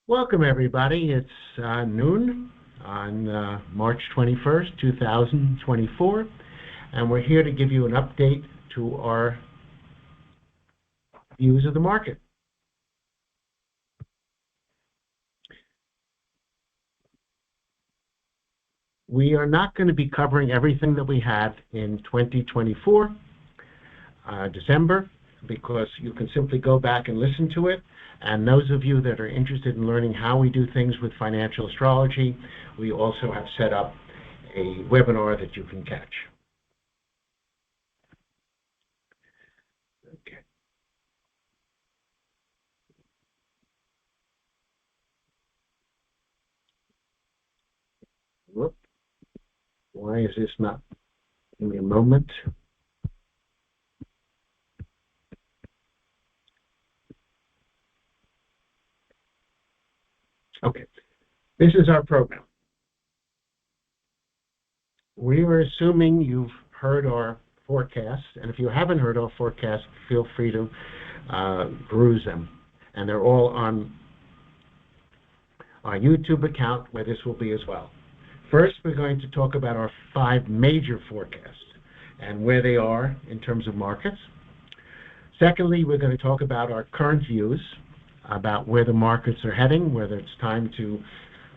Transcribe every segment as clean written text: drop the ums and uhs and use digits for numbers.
Welcome, everybody. It's noon on March 21st, 2024, and we're here to give you an update to our views of the market. We are not going to be covering everything that we had in 2024, December, because you can simply go back and listen to it. And those of you that are interested in learning how we do things with financial astrology, we also have set up a webinar that you can catch. Okay. Whoop. Why is this not? Give me a moment. Okay, this is our program. We are assuming you've heard our forecasts, and if you haven't heard our forecasts, feel free to peruse them. And they're all on our YouTube account, where this will be as well. First, we're going to talk about our 5 major forecasts and where they are in terms of markets. Secondly, we're going to talk about our current views about where the markets are heading, whether it's time to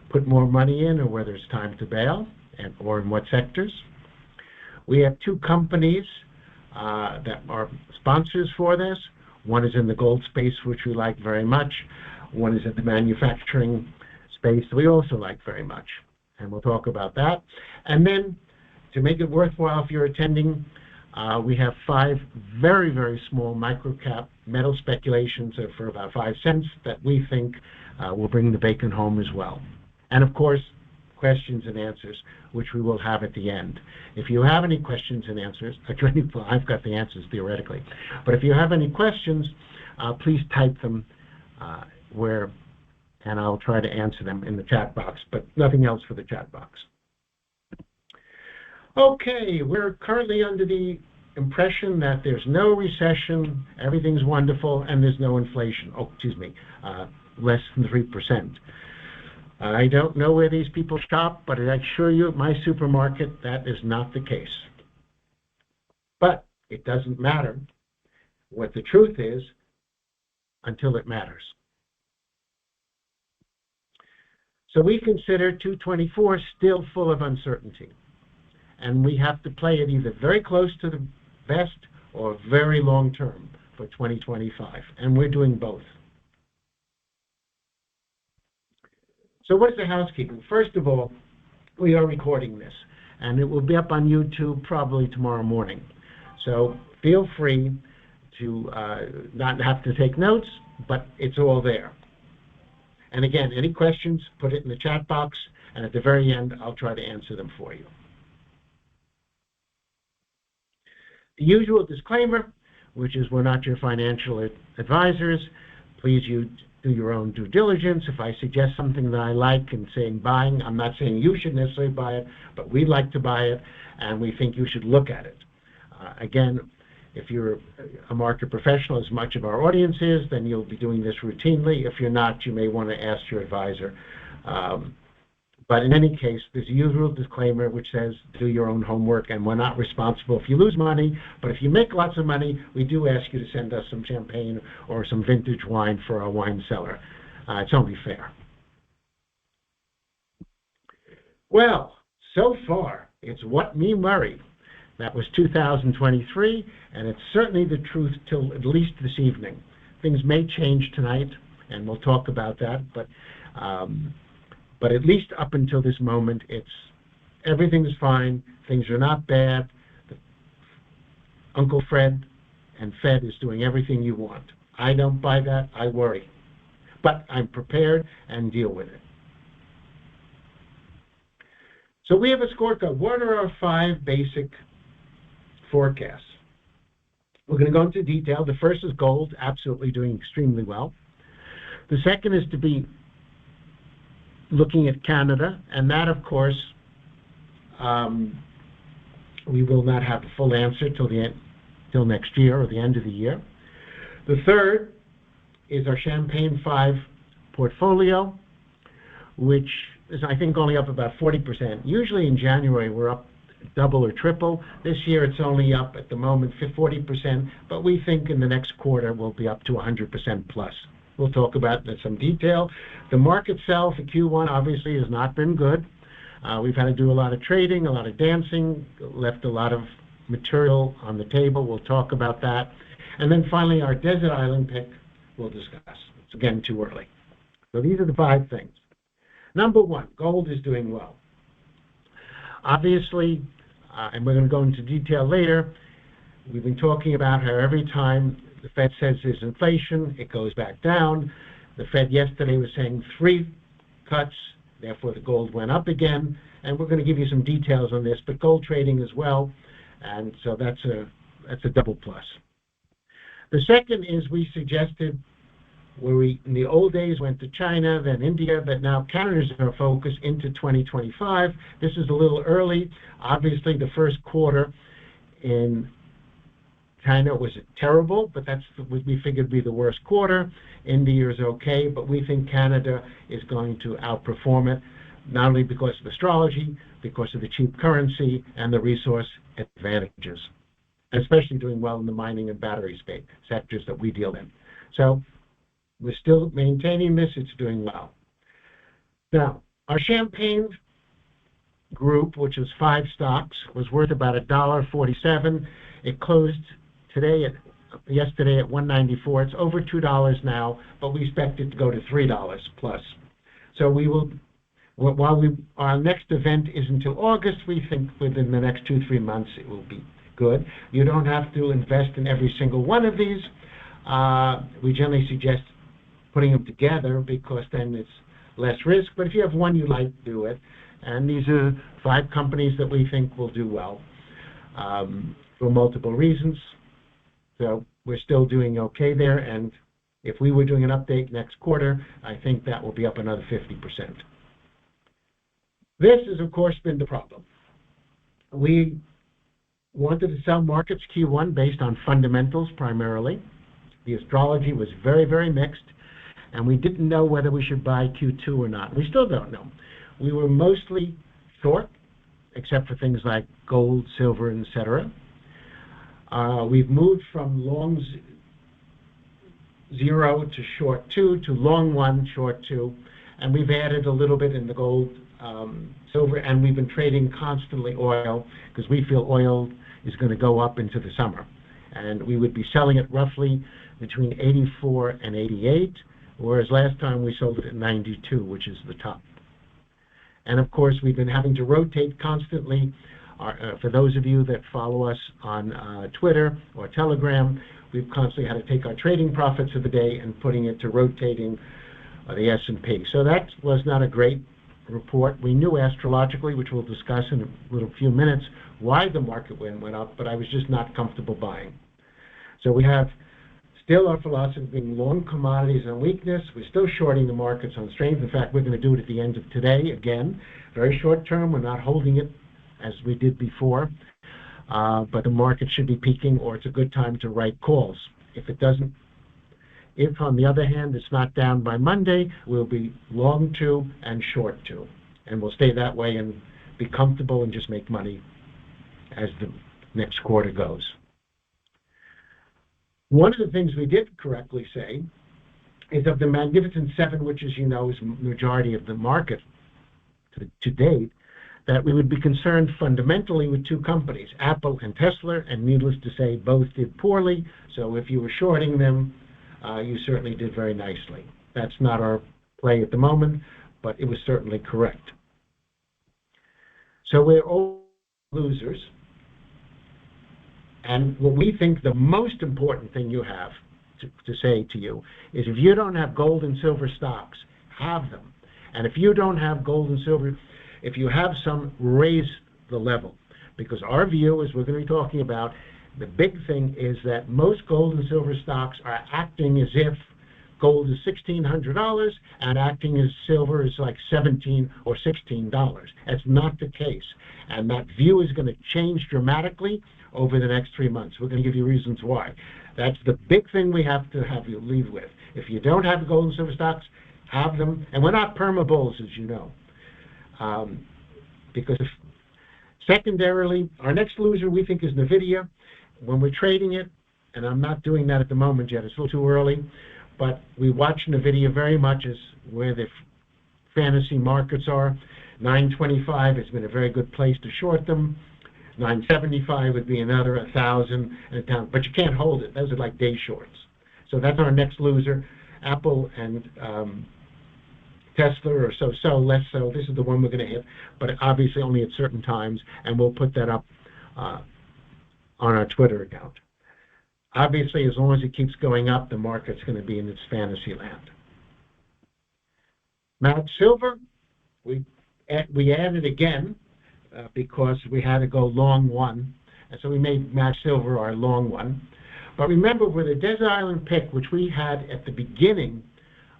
put more money in or whether it's time to bail, or in what sectors. We have 2 companies that are sponsors for this. One is in the gold space, which we like very much. One is in the manufacturing space we also like very much. And we'll talk about that. And then, to make it worthwhile if you're attending, we have 5 very, very small microcap metal speculations for about 5 cents that we think will bring the bacon home as well. And of course, questions and answers, which we will have at the end. If you have any questions and answers, well, I've got the answers theoretically, but if you have any questions, please type them and I'll try to answer them in the chat box, but nothing else for the chat box. Okay, we're currently under the impression that there's no recession, everything's wonderful, and there's no inflation. Oh, excuse me, less than 3%. I don't know where these people shop, but I assure you at my supermarket that is not the case. But it doesn't matter what the truth is until it matters. So we consider 224 still full of uncertainty. And we have to play it either very close to the vest or very long term for 2025. And we're doing both. So what's the housekeeping? First of all, we are recording this, and it will be up on YouTube probably tomorrow morning. So feel free to not have to take notes, but it's all there. And again, any questions, put it in the chat box, and at the very end, I'll try to answer them for you. The usual disclaimer, which is we're not your financial advisors. Please do your own due diligence. If I suggest something that I like and saying buying, I'm not saying you should necessarily buy it, but we like to buy it, and we think you should look at it. Again, if you're a market professional, as much of our audience is, then you'll be doing this routinely. If you're not, you may want to ask your advisor. But in any case, there's a usual disclaimer which says do your own homework, and we're not responsible if you lose money, but if you make lots of money, we do ask you to send us some champagne or some vintage wine for our wine cellar. It's only fair. Well, so far, it's what me worry. That was 2023, and it's certainly the truth till at least this evening. Things may change tonight, and we'll talk about that, but at least up until this moment, everything is fine. Things are not bad. Uncle Fred and Fed is doing everything you want. I don't buy that. I worry. But I'm prepared and deal with it. So we have a scorecard. What are our 5 basic forecasts? We're going to go into detail. The first is gold, absolutely doing extremely well. The second is to be looking at Canada, and that, of course, we will not have a full answer till next year or the end of the year. The third is our Champagne 5 portfolio, which is, I think, only up about 40%. Usually in January, we're up double or triple. This year, it's only up at the moment 40%, but we think in the next quarter, we'll be up to 100% plus. We'll talk about that in some detail. The market itself, the Q1, obviously, has not been good. We've had to do a lot of trading, a lot of dancing, left a lot of material on the table. We'll talk about that. And then finally, our desert island pick, we'll discuss. It's, again, too early. So these are the 5 things. Number 1, gold is doing well. Obviously, and we're going to go into detail later, we've been talking about how every time the Fed says there's inflation, it goes back down. The Fed yesterday was saying 3 cuts, therefore the gold went up again. And we're going to give you some details on this, but gold trading as well. And so that's a double plus. The second is we suggested, where we in the old days went to China, then India, but now Canada's our focus into 2025. This is a little early. Obviously, the first quarter in China was terrible, but that's what we figured would be the worst quarter. India is okay, but we think Canada is going to outperform it, not only because of astrology, because of the cheap currency and the resource advantages, especially doing well in the mining and battery space sectors that we deal in. So we're still maintaining this. It's doing well. Now, our Champagne group, which is 5 stocks, was worth about $1.47. It closed yesterday at $1.94. It's over $2 now, but we expect it to go to $3 plus. So we will, our next event is until August. We think within the next 2-3 months it will be good. You don't have to invest in every single one of these. We generally suggest putting them together because then it's less risk. But if you have one you like, do it. And these are 5 companies that we think will do well for multiple reasons. So we're still doing okay there. And if we were doing an update next quarter, I think that will be up another 50%. This has, of course, been the problem. We wanted to sell markets Q1 based on fundamentals primarily. The astrology was very, very mixed. And we didn't know whether we should buy Q2 or not. We still don't know. We were mostly short, except for things like gold, silver, etc. We've moved from long 0 to short 2 to long 1, short 2. And we've added a little bit in the gold, silver, and we've been trading constantly oil because we feel oil is going to go up into the summer. And we would be selling it roughly between 84 and 88. Whereas last time we sold it at 92, which is the top. And of course, we've been having to rotate constantly. For those of you that follow us on Twitter or Telegram, we've constantly had to take our trading profits of the day and putting it to rotating the S&P. So that was not a great report. We knew astrologically, which we'll discuss in a few minutes, why the market went up, but I was just not comfortable buying. So we have still our philosophy being long commodities on weakness. We're still shorting the markets on strength. In fact, we're going to do it at the end of today again. Very short term. We're not holding it as we did before. But the market should be peaking, or it's a good time to write calls. If it doesn't, if on the other hand it's not down by Monday, we'll be long 2 and short 2. And we'll stay that way and be comfortable and just make money as the next quarter goes. One of the things we did correctly say is of the Magnificent Seven, which, as you know, is the majority of the market to date, that we would be concerned fundamentally with 2 companies, Apple and Tesla, and needless to say, both did poorly. So if you were shorting them, you certainly did very nicely. That's not our play at the moment, but it was certainly correct. So we're all losers. And what we think the most important thing you have to say to you is if you don't have gold and silver stocks, have them. And if you don't have gold and silver, if you have some, raise the level. Because our view, as we're going to be talking about, the big thing is that most gold and silver stocks are acting as if gold is $1,600 and acting as silver is like $17 or $16. That's not the case. And that view is going to change dramatically over the next 3 months. We're going to give you reasons why. That's the big thing we have to have you leave with. If you don't have gold and silver stocks, have them, and we're not perma bulls, as you know, because secondarily, our next loser we think is NVIDIA. When we're trading it, and I'm not doing that at the moment yet, it's a little too early, but we watch NVIDIA very much as where the fantasy markets are. 925 has been a very good place to short them. 975 would be another, 1,000 and a down, but you can't hold it. Those are like day shorts. So that's our next loser. Apple and Tesla are so, less so. This is the one we're going to hit, but obviously only at certain times, and we'll put that up on our Twitter account. Obviously, as long as it keeps going up, the market's going to be in its fantasy land. Mount Silver, we added again because we had to go long one, and so we made Mount Silver our long one. But remember, with a desert island pick, which we had at the beginning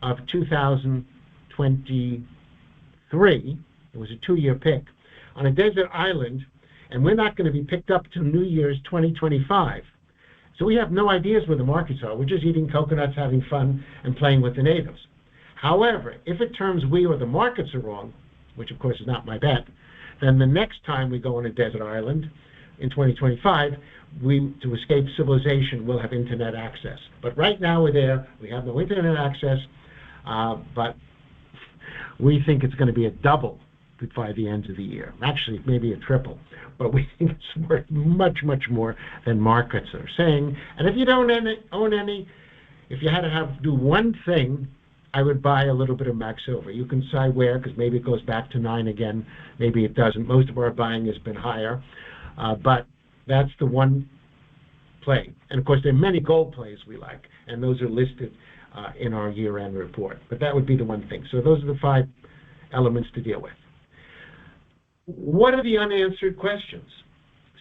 of 2023, it was a 2-year pick, on a desert island, and we're not going to be picked up till New Year's 2025. So we have no ideas where the markets are. We're just eating coconuts, having fun, and playing with the natives. However, if it turns we or the markets are wrong, which of course is not my bet, then the next time we go on a desert island in 2025, to escape civilization, we'll have internet access. But right now we're there. We have no internet access, but we think it's going to be a double by the end of the year. Actually, maybe a triple. But we think it's worth much, much more than markets are saying. And if you don't own any, if you had to do one thing, I would buy a little bit of Max Silver. You can decide where, because maybe it goes back to 9 again. Maybe it doesn't. Most of our buying has been higher. But that's the one play. And, of course, there are many gold plays we like, and those are listed in our year-end report. But that would be the one thing. So those are the 5 elements to deal with. What are the unanswered questions?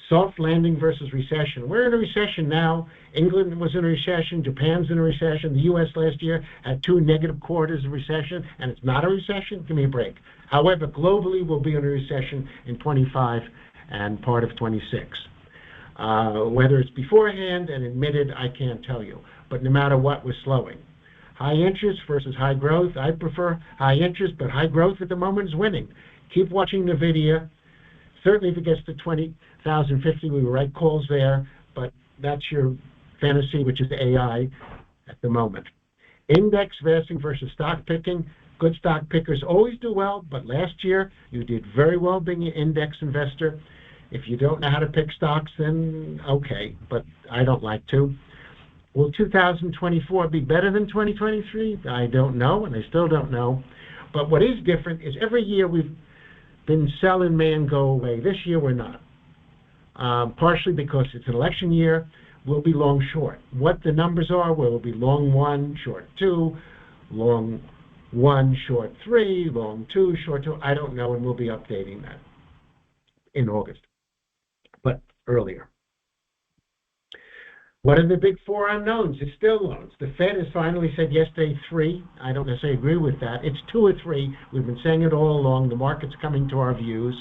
Soft landing versus recession. We're in a recession now. England was in a recession. Japan's in a recession. The U.S. last year had 2 negative quarters of recession, and it's not a recession. Give me a break. However, globally, we'll be in a recession in 25 and part of 26. Whether it's beforehand and admitted, I can't tell you. But no matter what, we're slowing. High interest versus high growth. I prefer high interest, but high growth at the moment is winning. Keep watching NVIDIA. Certainly if it gets to 20,050, we will write calls there, but that's your fantasy, which is AI at the moment. Index investing versus stock picking. Good stock pickers always do well, but last year you did very well being an index investor. If you don't know how to pick stocks, then okay, but I don't like to. Will 2024 be better than 2023? I don't know, and I still don't know. But what is different is every year we've been sell in May and go away. This year we're not. Partially because it's an election year, we'll be long short. What the numbers are, we'll be long 1, short 2, long 1, short 3, long 2, short 2. I don't know, and we'll be updating that in August, but earlier. What are the big 4 unknowns? It's still loans. The Fed has finally said yesterday 3. I don't necessarily agree with that. It's 2 or 3. We've been saying it all along. The market's coming to our views.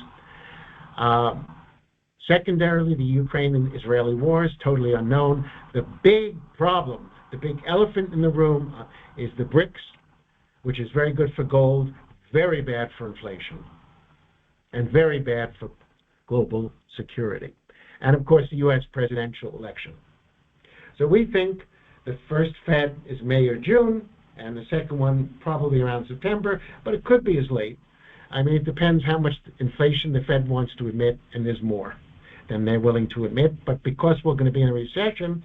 Secondarily, the Ukraine and Israeli war is totally unknown. The big problem, the big elephant in the room is the BRICS, which is very good for gold, very bad for inflation, and very bad for global security. And, of course, the U.S. presidential election. So we think the first Fed is May or June, and the second one probably around September, but it could be as late. I mean, it depends how much inflation the Fed wants to admit, and there's more than they're willing to admit. But because we're going to be in a recession,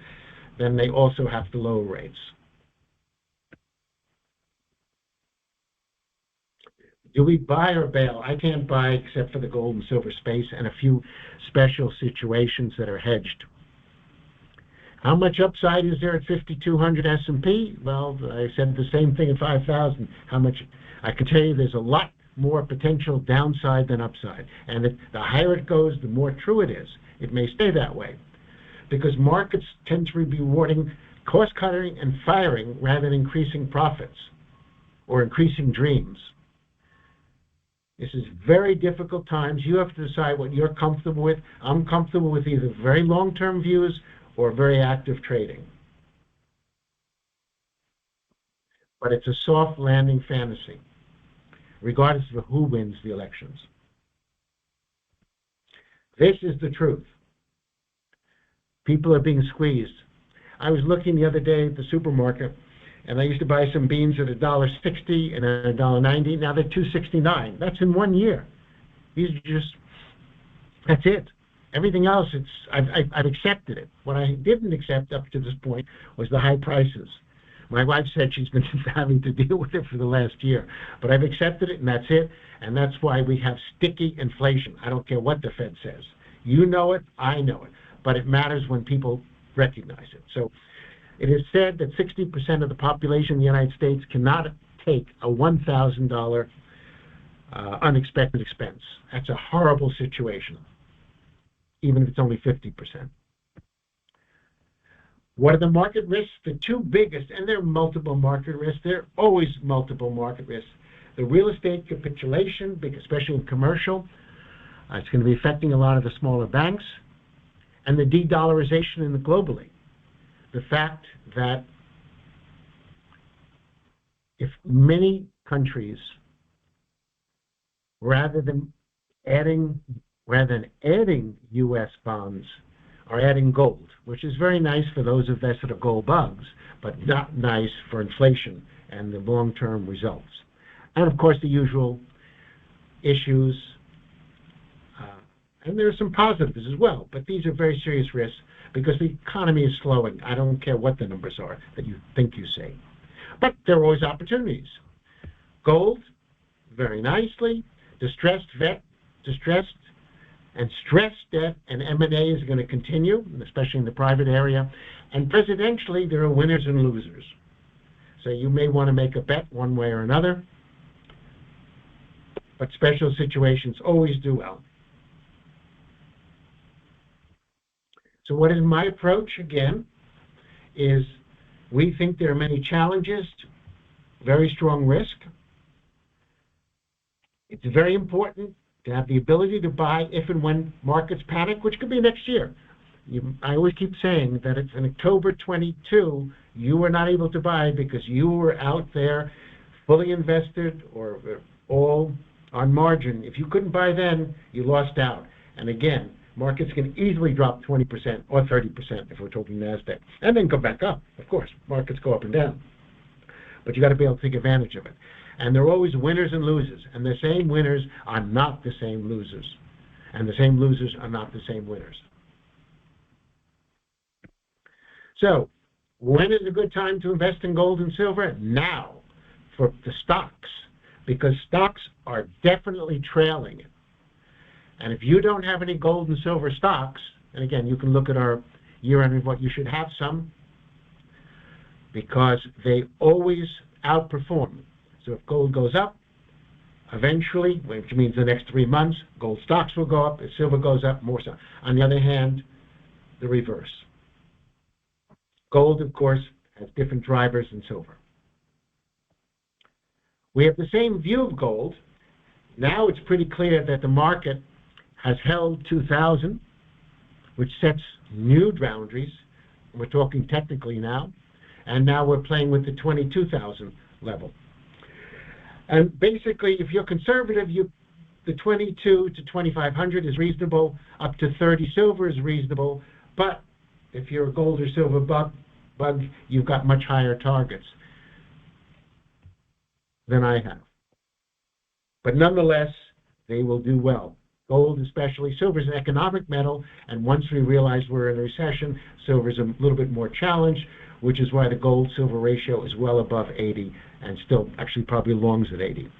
then they also have to lower rates. Do we buy or bail? I can't buy except for the gold and silver space and a few special situations that are hedged. How much upside is there at 5,200 S&P? Well, I said the same thing at 5,000. How much? I can tell you there's a lot more potential downside than upside. And the higher it goes, the more true it is. It may stay that way because markets tend to be rewarding cost-cutting and firing rather than increasing profits or increasing dreams. This is very difficult times. You have to decide what you're comfortable with. I'm comfortable with either very long-term views or very active trading. but it's a soft landing fantasy, regardless of who wins the elections. This is the truth. People are being squeezed. I was looking the other day at the supermarket, and I used to buy some beans at $1.60 and $1.90. Now they're $2.69. That's in 1 year. These are just, that's it. Everything else, I've accepted it. What I didn't accept up to this point was the high prices. My wife said she's been having to deal with it for the last year. But I've accepted it, and that's it. And that's why we have sticky inflation. I don't care what the Fed says. You know it, I know it. But it matters when people recognize it. So it is said that 60% of the population in the United States cannot take a $1,000 unexpected expense. That's a horrible situation, even if it's only 50%. What are the market risks? The two biggest, and there are multiple market risks. There are always multiple market risks. The real estate capitulation, especially in commercial, it's going to be affecting a lot of the smaller banks, and the de-dollarization globally. The fact that if many countries, rather than adding U.S. bonds, are adding gold, which is very nice for those of us that are gold bugs, but not nice for inflation and the long-term results. And of course, the usual issues, and there are some positives as well, but these are very serious risks because the economy is slowing. I don't care what the numbers are that you think you see. But there are always opportunities. Gold, very nicely. Distressed and stressed debt and M&A is going to continue, especially in the private area. And presidentially, there are winners and losers. So you may want to make a bet one way or another, but special situations always do well. So what is my approach, again, is we think there are many challenges, very strong risk. It's very important to have the ability to buy if and when markets panic, which could be next year. I always keep saying that it's in October 22, you were not able to buy because you were out there fully invested or all on margin. If you couldn't buy then, you lost out. And again, markets can easily drop 20% or 30% if we're talking NASDAQ, and then go back up. Of course, markets go up and down. But you got to be able to take advantage of it. And there are always winners and losers, and the same winners are not the same losers, and the same losers are not the same winners. So, when is a good time to invest in gold and silver? Now, for the stocks, because stocks are definitely trailing it. And if you don't have any gold and silver stocks, and again, you can look at our year-end report, you should have some, because they always outperform. So if gold goes up, eventually, which means the next 3 months, gold stocks will go up. If silver goes up, more so. On the other hand, the reverse. Gold, of course, has different drivers than silver. We have the same view of gold. Now it's pretty clear that the market has held 2,000, which sets new boundaries. We're talking technically now. And now we're playing with the 22,000 level. And basically, if you're conservative, the 22 to 2,500 is reasonable. Up to 30 silver is reasonable. But if you're a gold or silver bug, you've got much higher targets than I have. But nonetheless, they will do well. Gold especially. Silver is an economic metal, and once we realize we're in a recession, silver is a little bit more challenged, which is why the gold-silver ratio is well above 80 and still actually probably longs at 80.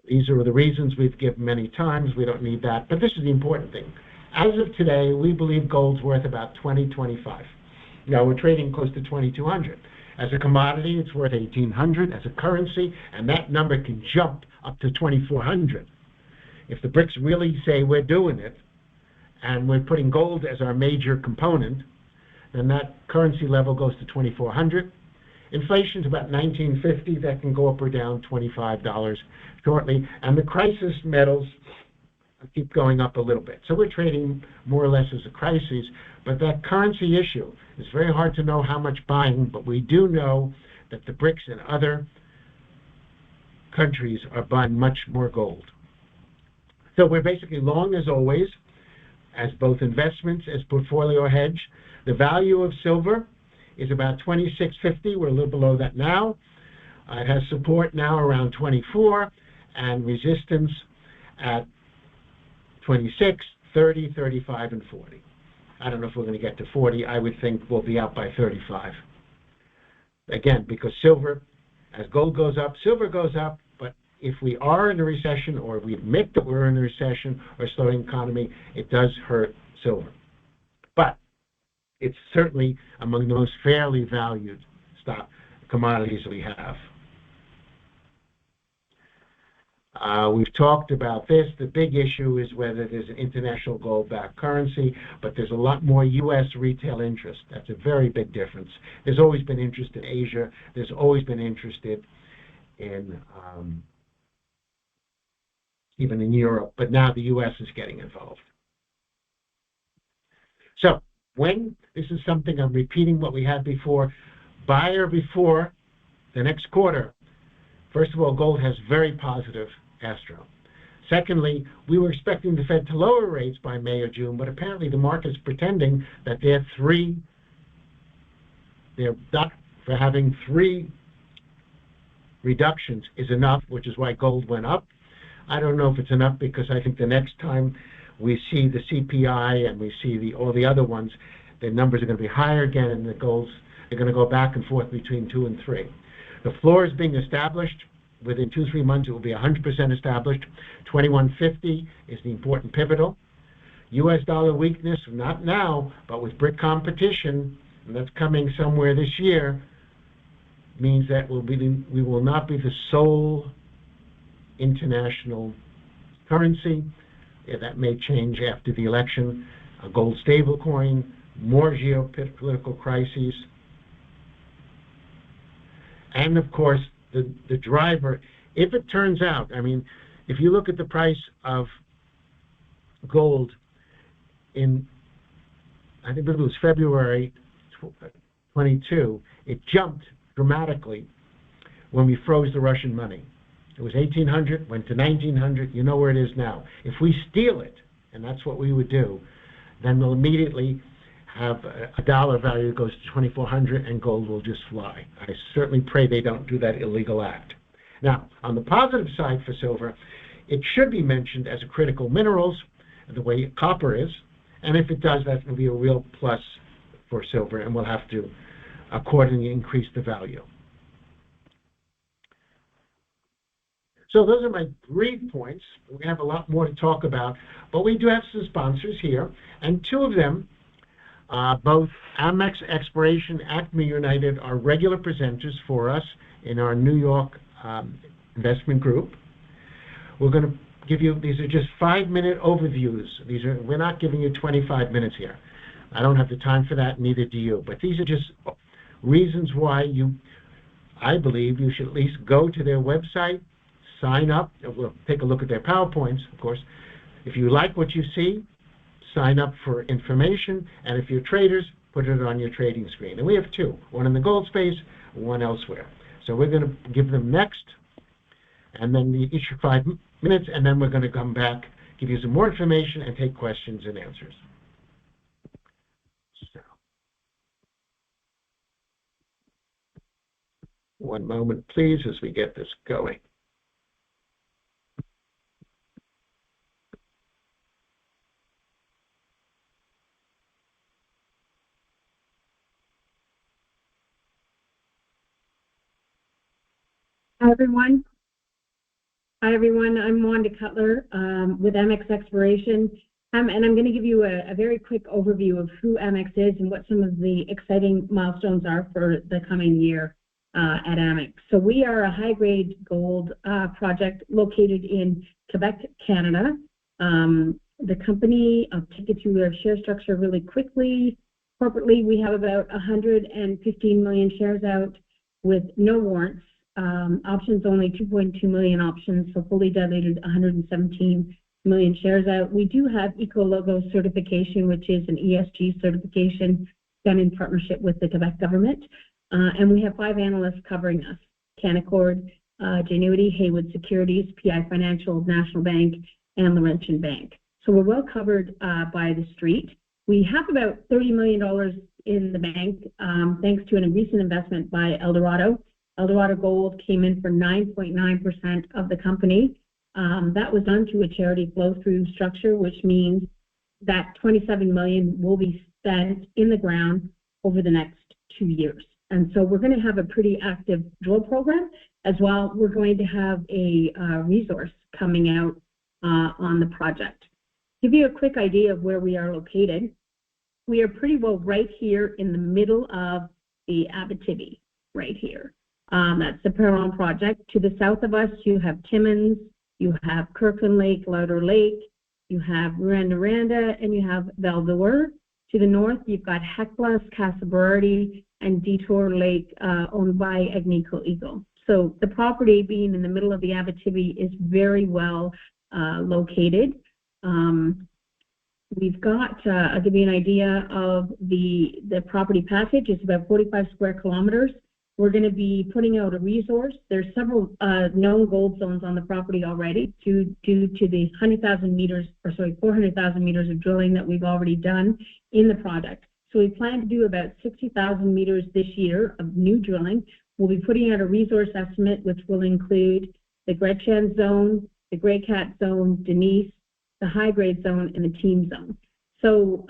These are the reasons we've given many times. We don't need that, but this is the important thing. As of today, we believe gold's worth about 2025. Now, we're trading close to 2,200. As a commodity, it's worth 1,800 as a currency, and that number can jump up to 2,400. If the BRICS really say we're doing it, and we're putting gold as our major component, then that currency level goes to 2,400. Inflation's about 1950. That can go up or down $25 shortly. And the crisis metals keep going up a little bit. So we're trading more or less as a crisis, but that currency issue is very hard to know how much buying, but we do know that the BRICS and other countries are buying much more gold. So we're basically long as always, as both investments, as portfolio hedge. The value of silver is about $26.50. We're a little below that now. It has support now around 24 and resistance at 26, 30, 35, and 40. I don't know if we're going to get to 40. I would think we'll be out by 35. Again, because silver, as gold goes up, silver goes up, but if we are in a recession or if we admit that we're in a recession or slowing economy, it does hurt silver. But it's certainly among the most fairly valued commodities we have. We've talked about this. The big issue is whether there's an international gold-backed currency, but there's a lot more U.S. retail interest. That's a very big difference. There's always been interest in Asia. There's always been interest in even in Europe, but now the U.S. is getting involved. So this is something I'm repeating what we had before, buyer before the next quarter. First of all, gold has very positive astro. Secondly, we were expecting the Fed to lower rates by May or June, but apparently the market's pretending that they're for having 3 reductions is enough, which is why gold went up. I don't know if it's enough because I think the next time we see the CPI and we see all the other ones, the numbers are going to be higher again, and the golds are going to go back and forth between 2 and 3. The floor is being established. Within 2-3 months, it will be 100% established. 2150 is the important pivotal. U.S. dollar weakness, not now, but with BRIC competition, and that's coming somewhere this year, means that we will not be the sole international currency. That may change after the election. A gold stablecoin, more geopolitical crises, and of course the driver. If it turns out, if you look at the price of gold in, I think it was February 22, it jumped dramatically when we froze the Russian money. It was 1,800, went to 1,900. You know where it is now. If we steal it, and that's what we would do, then we'll immediately have a dollar value goes to 2,400, and gold will just fly. I certainly pray they don't do that illegal act. Now, on the positive side for silver, it should be mentioned as a critical minerals, the way copper is, and if it does, that will be a real plus for silver, and we'll have to accordingly increase the value. So those are my brief points. We have a lot more to talk about, but we do have some sponsors here, and 2 of them, both AMEX Exploration, ACME United, are regular presenters for us in our New York investment group. We're going to give you, these are just 5-minute overviews. We're not giving you 25 minutes here. I don't have the time for that, neither do you. But these are just reasons why I believe you should at least go to their website, sign up. We'll take a look at their PowerPoints, of course. If you like what you see, sign up for information, and if you're traders, put it on your trading screen. And we have 2, one in the gold space, one elsewhere. So we're going to give them next, and then each 5 minutes, and then we're going to come back, give you some more information, and take questions and answers. So, one moment, please, as we get this going. Hi, everyone. I'm Wanda Cutler with AMEX Exploration, and I'm going to give you a very quick overview of who AMEX is and what some of the exciting milestones are for the coming year at AMEX. So we are a high-grade gold project located in Quebec, Canada. The company, I'll take you through our share structure really quickly. Corporately, we have about 115 million shares out with no warrants. Options only 2.2 million options, so fully diluted 117 million shares out. We do have Eco-Logo certification, which is an ESG certification done in partnership with the Quebec government. And we have 5 analysts covering us: Canaccord, Genuity, Haywood Securities, PI Financial, National Bank, and Laurentian Bank. So we're well covered by the street. We have about $30 million in the bank, thanks to a recent investment by Eldorado. Eldorado Gold came in for 9.9% of the company. That was done through a charity flow-through structure, which means that $27 million will be spent in the ground over the next 2 years. And so we're going to have a pretty active drill program as well. We're going to have a resource coming out on the project. To give you a quick idea of where we are located, we are pretty well right here in the middle of the Abitibi, right here. That's the Perron project. To the south of us, you have Timmins, you have Kirkland Lake, Lauder Lake, you have Randa, and you have Val-d'Or. To the north, you've got Hecla, Casa Berardi, and Detour Lake, owned by Agnico Eagle. So the property, being in the middle of the Abitibi, is very well located. We've got, I'll give you an idea of the property package. It's about 45 square kilometers. We're going to be putting out a resource. There's several known gold zones on the property already due to the 400,000 meters of drilling that we've already done in the project. So we plan to do about 60,000 meters this year of new drilling. We'll be putting out a resource estimate, which will include the Gretchen zone, the Grey Cat zone, Denise, the high-grade zone, and the Team zone. So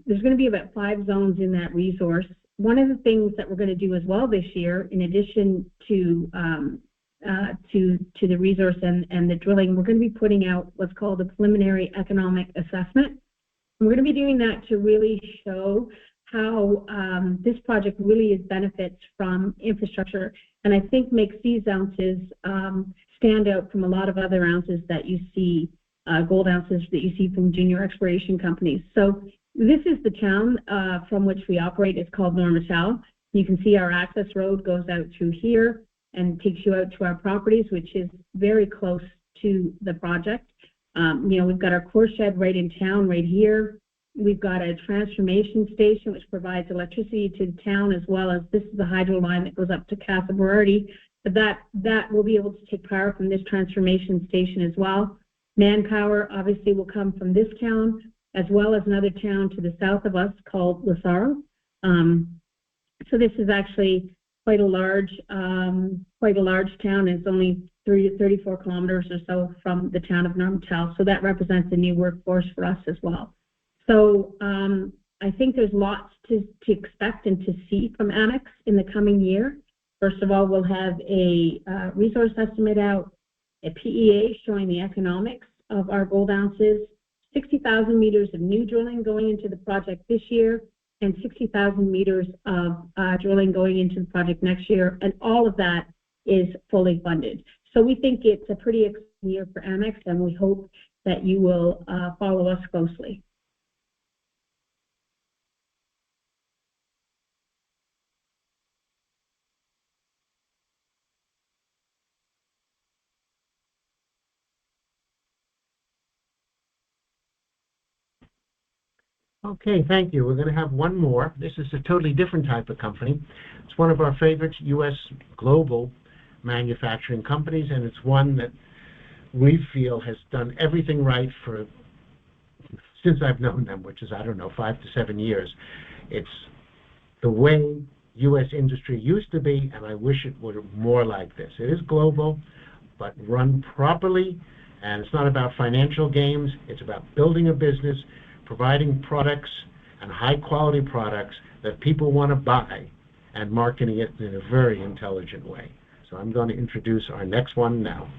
there's going to be about 5 zones in that resource. One of the things that we're going to do as well this year, in addition to the resource and the drilling, we're going to be putting out what's called a preliminary economic assessment. And we're going to be doing that to really show how this project really benefits from infrastructure, and I think makes these ounces stand out from a lot of other ounces that you see, gold ounces that you see from junior exploration companies. So this is the town from which we operate. It's called Normantal. You can see our access road goes out through here and takes you out to our properties, which is very close to the project. We've got our core shed right in town, right here. We've got a transformation station which provides electricity to the town, as well as this is the hydro line that goes up to Casa Berardi. But that will be able to take power from this transformation station as well. Manpower obviously will come from this town, as well as another town to the south of us called Lazaro. So this is actually quite a large town. It's only 34 kilometers or so from the town of Normantal. So that represents a new workforce for us as well. So I think there's lots to expect and to see from AMEX in the coming year. First of all, we'll have a resource estimate out, a PEA showing the economics of our gold ounces, 60,000 meters of new drilling going into the project this year, and 60,000 meters of drilling going into the project next year, and all of that is fully funded. So we think it's a pretty exciting year for AMEX, and we hope that you will follow us closely. Okay, thank you. We're going to have one more. This is a totally different type of company. It's one of our favorite U.S. global manufacturing companies, and it's one that we feel has done everything right since I've known them, which is, 5 to 7 years. It's the way U.S. industry used to be, and I wish it were more like this. It is global, but run properly, and it's not about financial games. It's about building a business, providing products and high-quality products that people want to buy, and marketing it in a very intelligent way. So I'm going to introduce our next one now.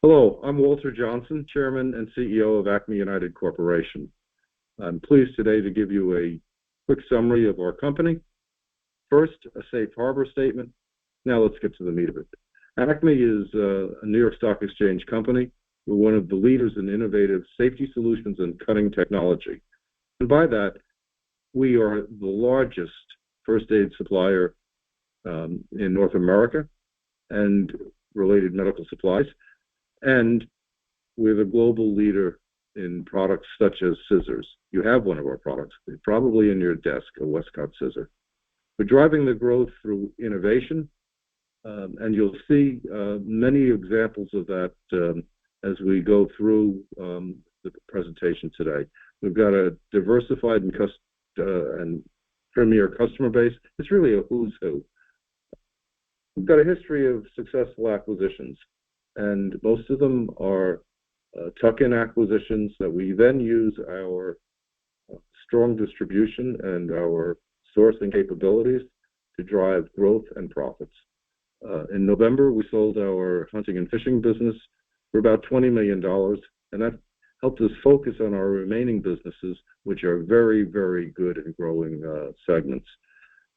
Hello, I'm Walter Johnson, Chairman and CEO of ACME United Corporation. I'm pleased today to give you a quick summary of our company. First, a safe harbor statement. Now let's get to the meat of it. ACME is a New York Stock Exchange company. We're one of the leaders in innovative safety solutions and cutting technology. And by that, we are the largest first aid supplier in North America and related medical supplies. And we're the global leader in products such as scissors. You have one of our products, probably in your desk, a Westcott scissor. We're driving the growth through innovation, and you'll see many examples of that as we go through the presentation today. We've got a diversified and premier customer base. It's really a who's who. We've got a history of successful acquisitions, and most of them are tuck-in acquisitions that we then use our strong distribution and our sourcing capabilities to drive growth and profits. In November, we sold our hunting and fishing business for about $20 million, and that helped us focus on our remaining businesses, which are very, very good and growing segments.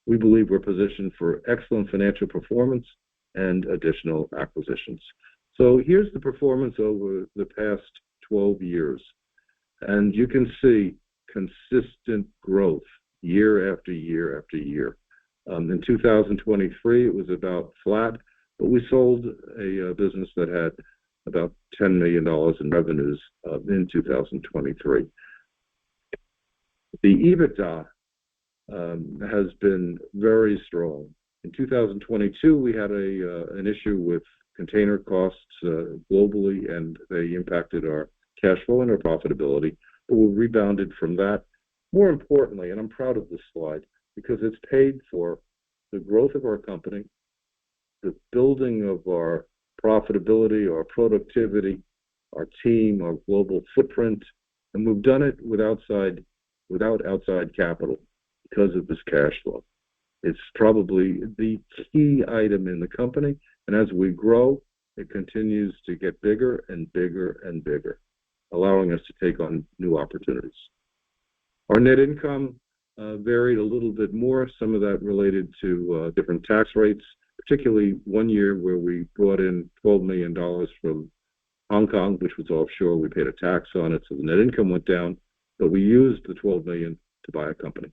We believe we're positioned for excellent financial performance and additional acquisitions. So here's the performance over the past 12 years. And you can see consistent growth year after year after year. In 2023, it was about flat, but we sold a business that had about $10 million in revenues in 2023. The EBITDA has been very strong. In 2022, we had an issue with container costs globally, and they impacted our cash flow and our profitability, but we rebounded from that. More importantly, and I'm proud of this slide, because it's paid for the growth of our company, the building of our profitability, our productivity, our team, our global footprint, and we've done it without outside capital because of this cash flow. It's probably the key item in the company, and as we grow, it continues to get bigger and bigger and bigger, allowing us to take on new opportunities. Our net income varied a little bit more, some of that related to different tax rates, particularly one year where we brought in $12 million from Hong Kong, which was offshore. We paid a tax on it, so the net income went down, but we used the $12 million to buy a company.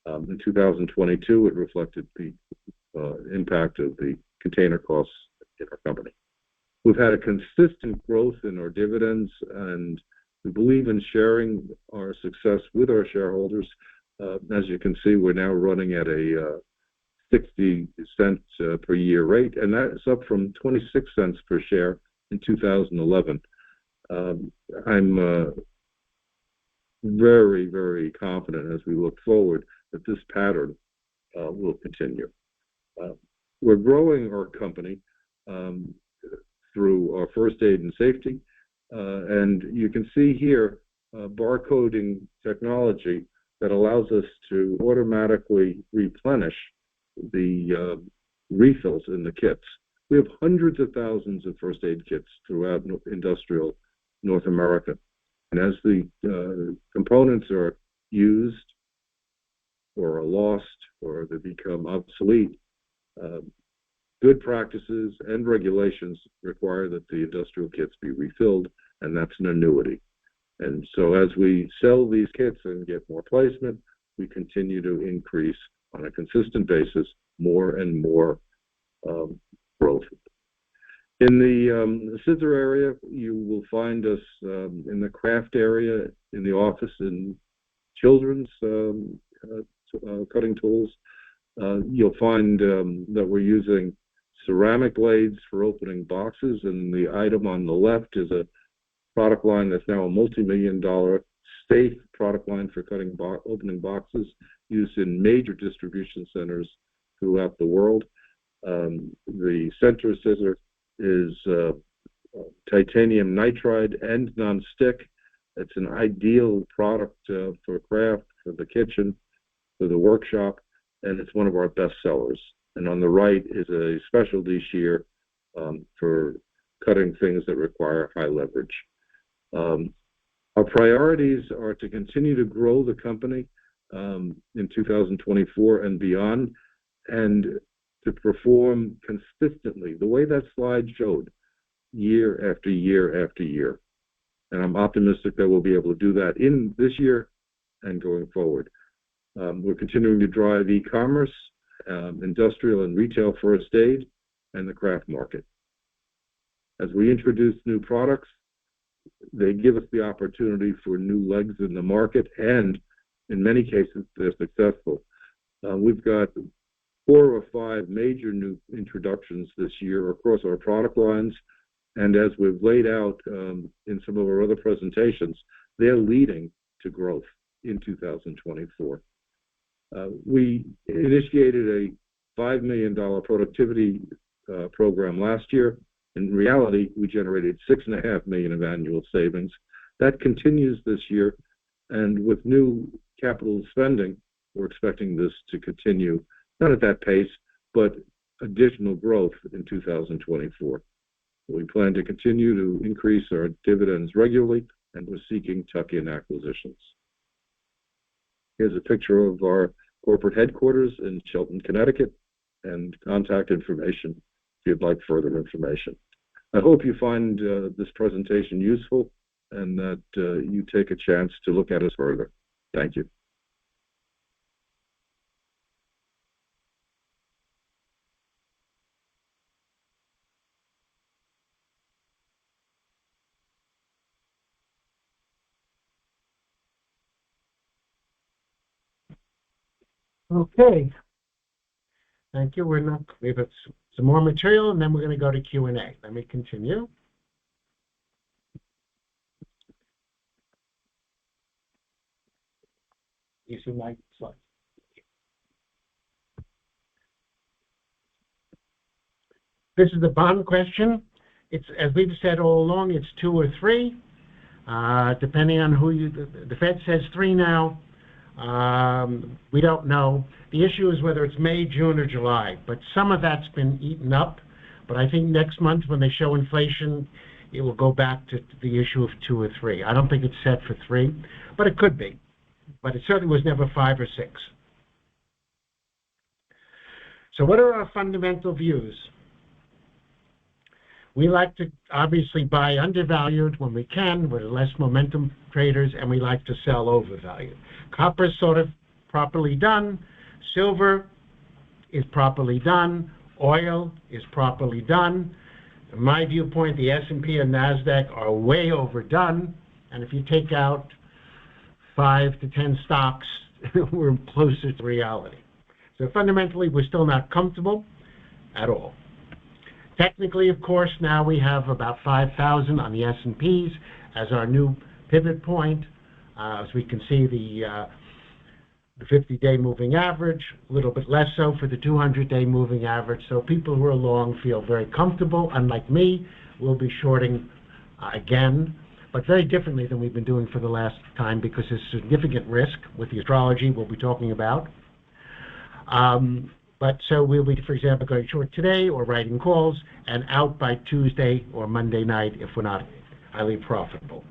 In 2022, it reflected the impact of the container costs in our company. We've had a consistent growth in our dividends, and we believe in sharing our success with our shareholders. As you can see, we're now running at a 60-cent per year rate, and that's up from 26 cents per share in 2011. I'm very, very confident as we look forward that this pattern will continue. We're growing our company through our first aid and safety, and you can see here barcoding technology that allows us to automatically replenish the refills in the kits. We have hundreds of thousands of first aid kits throughout industrial North America. And as the components are used or are lost or they become obsolete, good practices and regulations require that the industrial kits be refilled, and that's an annuity. And so as we sell these kits and get more placement, we continue to increase on a consistent basis more and more growth. In the scissor area, you will find us in the craft area, in the office, in children's cutting tools. You'll find that we're using ceramic blades for opening boxes, and the item on the left is a product line that's now a multi-million-dollar safe product line for opening boxes, used in major distribution centers throughout the world. The center scissor is titanium nitride and non-stick. It's an ideal product for craft, for the kitchen, for the workshop, and it's one of our best sellers. And on the right is a specialty shear for cutting things that require high leverage. Our priorities are to continue to grow the company in 2024 and beyond, and to perform consistently, the way that slide showed, year after year after year. And I'm optimistic that we'll be able to do that in this year and going forward. We're continuing to drive e-commerce, industrial and retail first aid, and the craft market. As we introduce new products, they give us the opportunity for new legs in the market, and in many cases, they're successful. We've got 4 or 5 major new introductions this year across our product lines, and as we've laid out in some of our other presentations, they're leading to growth in 2024. We initiated a $5 million productivity program last year. In reality, we generated $6.5 million of annual savings. That continues this year, and with new capital spending, we're expecting this to continue, not at that pace, but additional growth in 2024. We plan to continue to increase our dividends regularly, and we're seeking tuck-in acquisitions. Here's a picture of our corporate headquarters in Shelton, Connecticut, and contact information if you'd like further information. I hope you find this presentation useful and that you take a chance to look at us further. Thank you. Okay. Thank you. We have some more material, and then we're going to go to Q&A. Let me continue. You see my slide. This is the bond question. It's, as we've said all along, it's 2 or 3, depending on who you. The Fed says 3 now. We don't know. The issue is whether it's May, June, or July, but some of that's been eaten up. But I think next month, when they show inflation, it will go back to the issue of 2 or 3. I don't think it's set for 3, but it could be. But it certainly was never 5 or 6. So what are our fundamental views? We like to obviously buy undervalued when we can. We're less momentum traders, and we like to sell overvalued. Copper is sort of properly done. Silver is properly done. Oil is properly done. In my viewpoint, the S&P and NASDAQ are way overdone. And if you take out 5 to 10 stocks, we're closer to reality. So fundamentally, we're still not comfortable at all. Technically, of course, now we have about 5,000 on the S&Ps as our new pivot point. As we can see, the 50-day moving average, a little bit less so for the 200-day moving average. So people who are long feel very comfortable. Unlike me, we'll be shorting again, but very differently than we've been doing for the last time because there's significant risk with the astrology we'll be talking about. But so we'll be, for example, going short today or writing calls and out by Tuesday or Monday night if we're not highly profitable.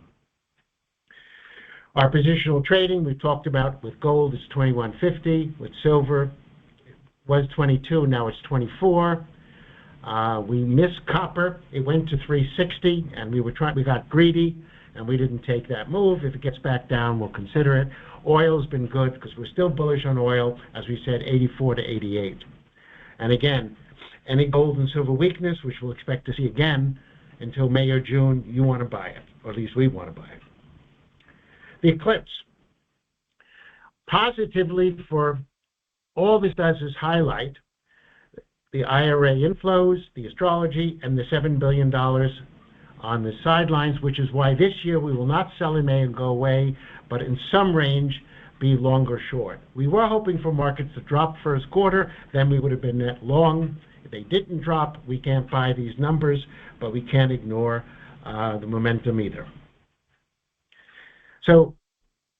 Our positional trading we've talked about with gold is 21.50, with silver was 22, now it's 24. We missed copper. It went to 360, and we got greedy, and we didn't take that move. If it gets back down, we'll consider it. Oil's been good because we're still bullish on oil, as we said, 84 to 88. And again, any gold and silver weakness, which we'll expect to see again until May or June, you want to buy it, or at least we want to buy it. The eclipse. Positively, for all this does is highlight the IRA inflows, the astrology, and the $7 billion on the sidelines, which is why this year we will not sell in May and go away, but in some range be long or short. We were hoping for markets to drop first quarter, then we would have been net long. If they didn't drop, we can't buy these numbers, but we can't ignore the momentum either. So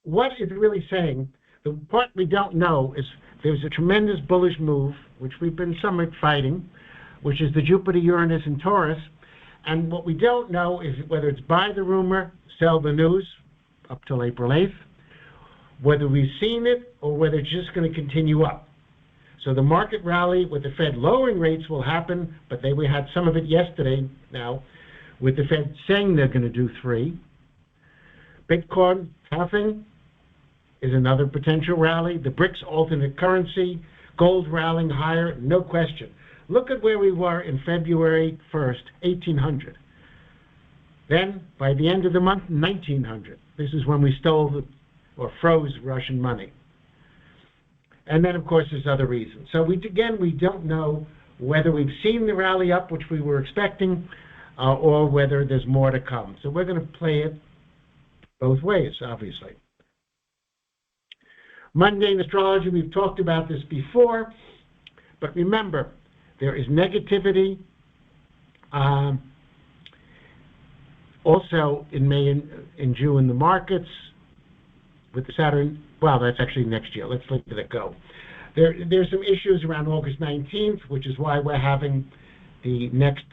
what is it really saying? The part we don't know is there's a tremendous bullish move, which we've been somewhat fighting, which is the Jupiter, Uranus, and Taurus. And what we don't know is whether it's buy the rumor, sell the news, up till April 8th, whether we've seen it or whether it's just going to continue up. So the market rally with the Fed lowering rates will happen, but we had some of it yesterday now, with the Fed saying they're going to do 3. Bitcoin halving, is another potential rally. The BRICS alternate currency, gold rallying higher, no question. Look at where we were in February 1st, 1800. Then, by the end of the month, 1900. This is when we stole or froze Russian money. And then, of course, there's other reasons. So, we don't know whether we've seen the rally up, which we were expecting, or whether there's more to come. So, we're going to play it both ways, obviously. Mundane astrology, we've talked about this before, but remember, there is negativity also in May and June in the markets with the Saturn. Well, that's actually next year. Let's let it go. There's some issues around August 19th, which is why we're having the next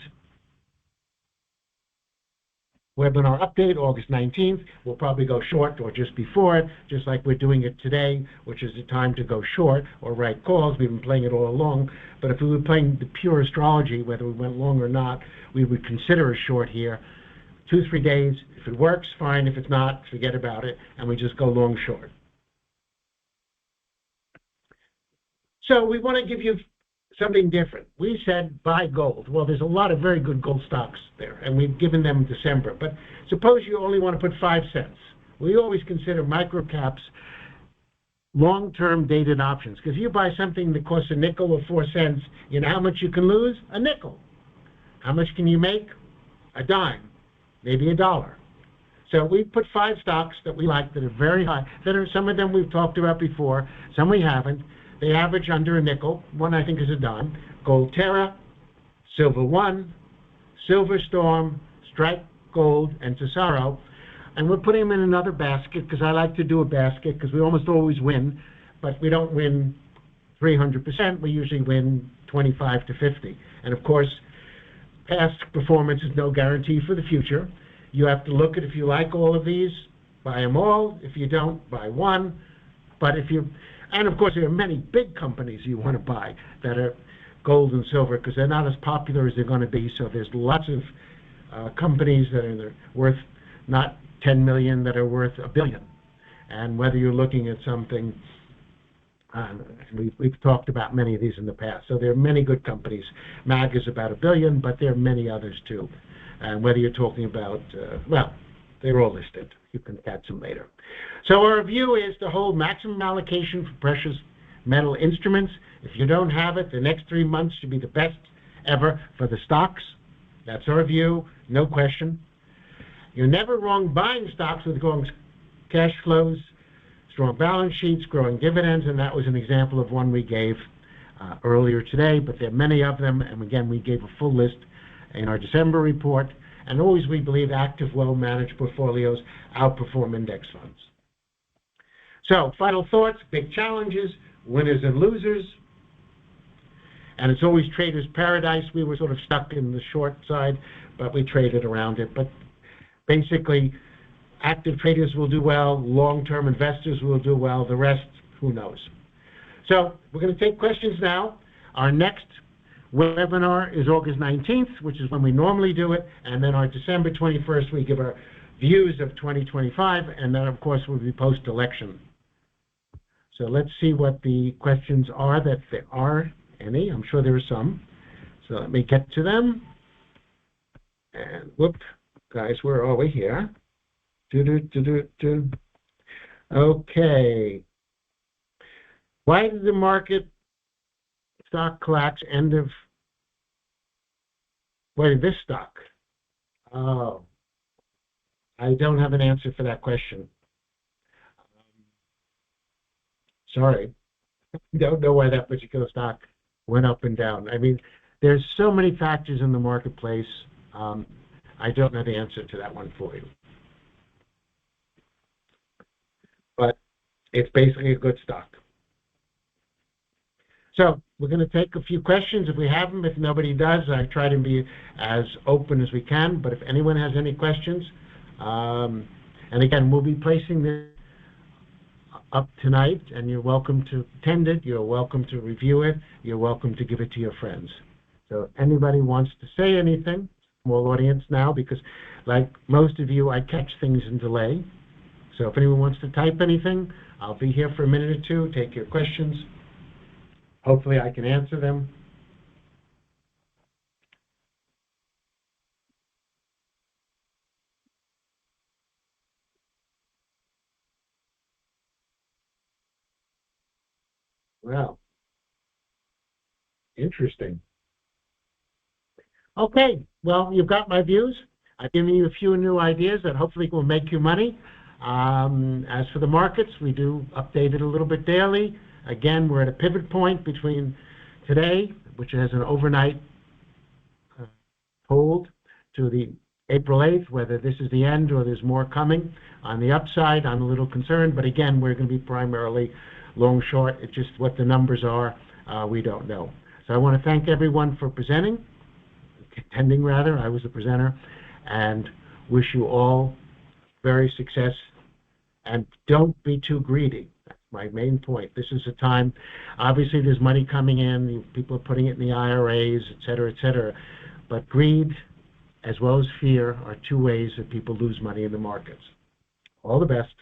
webinar update, August 19th. We'll probably go short or just before it, just like we're doing it today, which is the time to go short or write calls. We've been playing it all along. But if we were playing the pure astrology, whether we went long or not, we would consider a short here. 2-3 days. If it works, fine. If it's not, forget about it, and we just go long short. So we want to give you something different. We said buy gold. Well, there's a lot of very good gold stocks there, and we've given them in December. But suppose you only want to put 5 cents. We always consider microcaps long-term dated options, because if you buy something that costs a nickel or 4 cents, you know how much you can lose? A nickel. How much can you make? A dime, maybe $1. So we put 5 stocks that we like that are very high. Some of them we've talked about before, some we haven't. They average under a nickel. One I think is a dime. Gold Terra, Silver One, Silver Storm, Strike Gold, and Tesoro. And we're putting them in another basket because I like to do a basket because we almost always win, but we don't win 300%. We usually win 25 to 50. And of course, past performance is no guarantee for the future. You have to look at if you like all of these, buy them all. If you don't, buy one. But if you... And, of course, there are many big companies you want to buy that are gold and silver because they're not as popular as they're going to be. So there's lots of companies that are worth not 10 million that are worth $1 billion. And whether you're looking at something, we've talked about many of these in the past. So there are many good companies. MAG is about $1 billion, but there are many others too. And whether you're talking about, well, they're all listed. You can catch them later. So our view is to hold maximum allocation for precious metal instruments. If you don't have it, the next 3 months should be the best ever for the stocks. That's our view, no question. You're never wrong buying stocks with growing cash flows, strong balance sheets, growing dividends, and that was an example of one we gave earlier today, but there are many of them, and again, we gave a full list in our December report. And always we believe active, well-managed portfolios outperform index funds. So, final thoughts, big challenges, winners and losers. And it's always trader's paradise. We were sort of stuck in the short side, but we traded around it. But basically, active traders will do well, long-term investors will do well, the rest, who knows. So, we're going to take questions now. Our next webinar is August 19th, which is when we normally do it, and then our December 21st, we give our views of 2025, and then, of course, will be post-election. So let's see what the questions are, that there are any. I'm sure there are some. So let me get to them. And whoop, guys, where are we here? Okay. Why did the market stock collapse end of... Where did this stock? Oh, I don't have an answer for that question. Sorry. I don't know why that particular stock went up and down. I mean, there's so many factors in the marketplace. I don't know the answer to that one for you. But it's basically a good stock. So we're going to take a few questions if we have them. If nobody does, I try to be as open as we can. But if anyone has any questions, and again, we'll be placing this up tonight, and you're welcome to attend it. You're welcome to review it. You're welcome to give it to your friends. So if anybody wants to say anything, small audience now, because like most of you, I catch things in delay. So if anyone wants to type anything, I'll be here for a minute or two, take your questions. Hopefully I can answer them. Well, interesting. Okay, well, you've got my views. I've given you a few new ideas that hopefully will make you money. As for the markets, we do update it a little bit daily. Again, we're at a pivot point between today, which has an overnight hold, to the April 8th, whether this is the end or there's more coming. On the upside, I'm a little concerned, but again, we're going to be primarily long short. It's just what the numbers are, we don't know. So I want to thank everyone for attending rather. I was the presenter, and wish you all very success. And don't be too greedy. That's my main point. This is a time, obviously there's money coming in, people are putting it in the IRAs, et cetera, but greed as well as fear are two ways that people lose money in the markets. All the best.